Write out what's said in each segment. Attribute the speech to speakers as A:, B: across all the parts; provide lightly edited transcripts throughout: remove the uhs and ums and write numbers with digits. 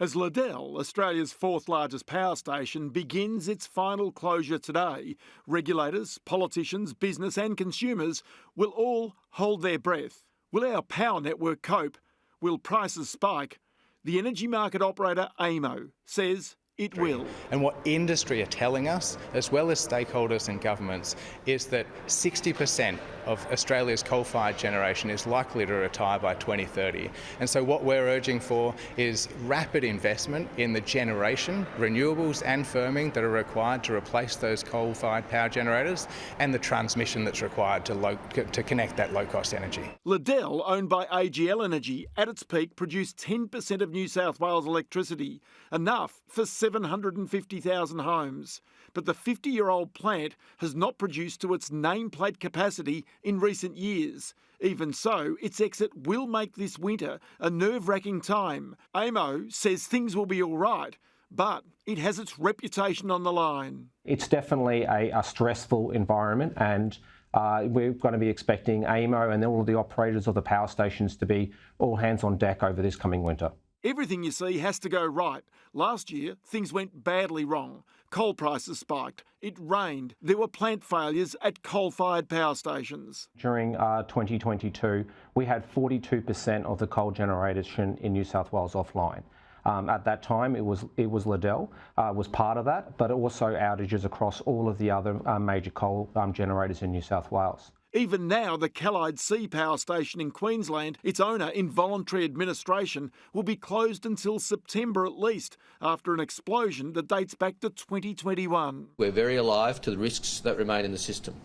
A: As Liddell, Australia's fourth largest power station, begins its final closure today, regulators, politicians, business and consumers will all hold their breath. Will our power network cope? Will prices spike? The energy market operator AEMO says it will.
B: And what industry are telling us, as well as stakeholders and governments, is that 60% of Australia's coal-fired generation is likely to retire by 2030. And so what we're urging for is rapid investment in the generation, renewables and firming that are required to replace those coal-fired power generators, and the transmission that's required to connect that low-cost energy.
A: Liddell, owned by AGL Energy, at its peak produced 10% of New South Wales electricity, enough for 750,000 homes. But the 50-year-old plant has not produced to its nameplate capacity in recent years. Even so, its exit will make this winter a nerve-wracking time. AEMO says things will be all right, but it has its reputation on the line.
C: It's definitely a stressful environment, and we're going to be expecting AEMO and all of the operators of the power stations to be all hands on deck over this coming winter.
A: Everything you see has to go right. Last year, things went badly wrong. Coal prices spiked. It rained. There were plant failures at coal-fired power stations.
C: During 2022, we had 42% of the coal generation in New South Wales offline. At that time, it was Liddell was part of that, but also outages across all of the other major coal generators in New South Wales.
A: Even now, the Callide C power station in Queensland, its owner in voluntary administration, will be closed until September at least, after an explosion that dates back to 2021.
D: We're very alive to the risks that remain in the system.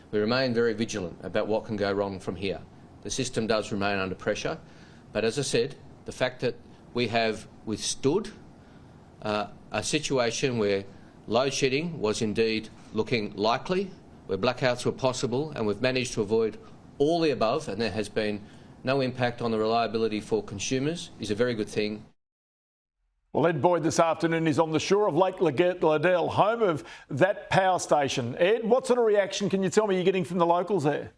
D: We remain very vigilant about what can go wrong from here. The system does remain under pressure, but as I said, the fact that we have withstood a situation where load shedding was indeed looking likely, where blackouts were possible, and we've managed to avoid all the above, and there has been no impact on the reliability for consumers, is a very good thing.
A: Well, Ed Boyd this afternoon is on the shore of Lake Liddell, home of that power station. Ed, what sort of reaction can you tell me you're getting from the locals there?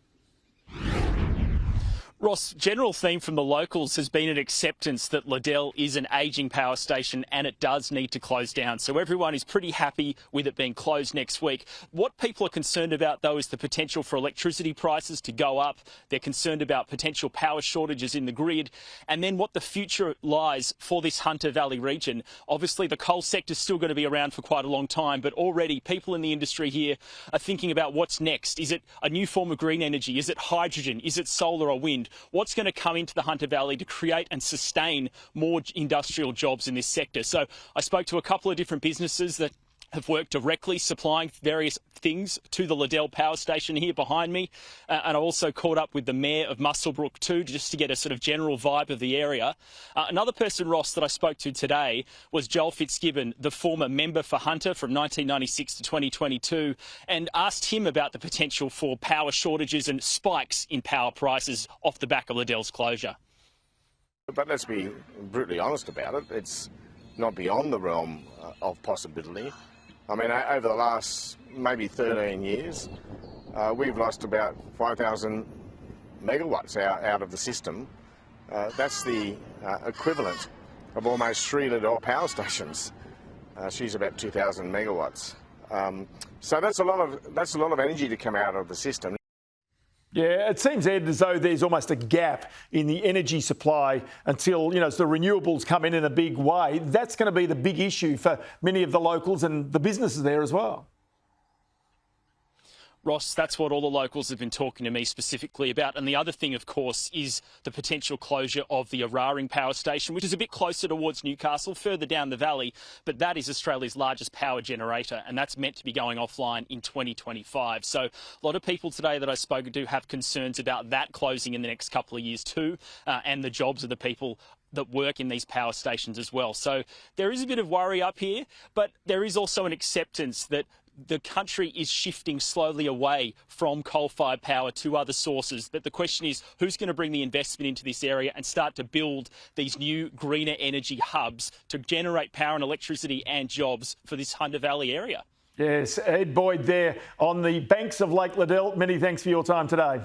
E: Ross, general theme from the locals has been an acceptance that Liddell is an ageing power station and it does need to close down. So everyone is pretty happy with it being closed next week. What people are concerned about, though, is the potential for electricity prices to go up. They're concerned about potential power shortages in the grid, and then what the future lies for this Hunter Valley region. Obviously, the coal sector is still going to be around for quite a long time, but already people in the industry here are thinking about what's next. Is it a new form of green energy? Is it hydrogen? Is it solar or wind? What's going to come into the Hunter Valley to create and sustain more industrial jobs in this sector? So I spoke to a couple of different businesses that have worked directly supplying various things to the Liddell power station here behind me. And I also caught up with the Mayor of Muswellbrook too, just to get a sort of general vibe of the area. Another person, Ross, that I spoke to today was Joel Fitzgibbon, the former member for Hunter from 1996 to 2022, and asked him about the potential for power shortages and spikes in power prices off the back of Liddell's closure.
F: But let's be brutally honest about it. It's not beyond the realm of possibility. I mean, over the last maybe 13 years, we've lost about 5,000 megawatts out of the system. That's the equivalent of almost 3 Liddell power stations. She's about 2,000 megawatts. So that's a lot of energy to come out of the system.
A: Yeah, it seems, Ed, as though there's almost a gap in the energy supply until, as the renewables come in a big way. That's going to be the big issue for many of the locals and the businesses there as well.
E: Ross, that's what all the locals have been talking to me specifically about. And the other thing, of course, is the potential closure of the Eraring power station, which is a bit closer towards Newcastle, further down the valley. But that is Australia's largest power generator, and that's meant to be going offline in 2025. So a lot of people today that I've spoken to have concerns about that closing in the next couple of years too, and the jobs of the people that work in these power stations as well. So there is a bit of worry up here, but there is also an acceptance that the country is shifting slowly away from coal-fired power to other sources. But the question is, who's going to bring the investment into this area and start to build these new greener energy hubs to generate power and electricity and jobs for this Hunter Valley area?
A: Yes, Ed Boyd there on the banks of Lake Liddell. Many thanks for your time today.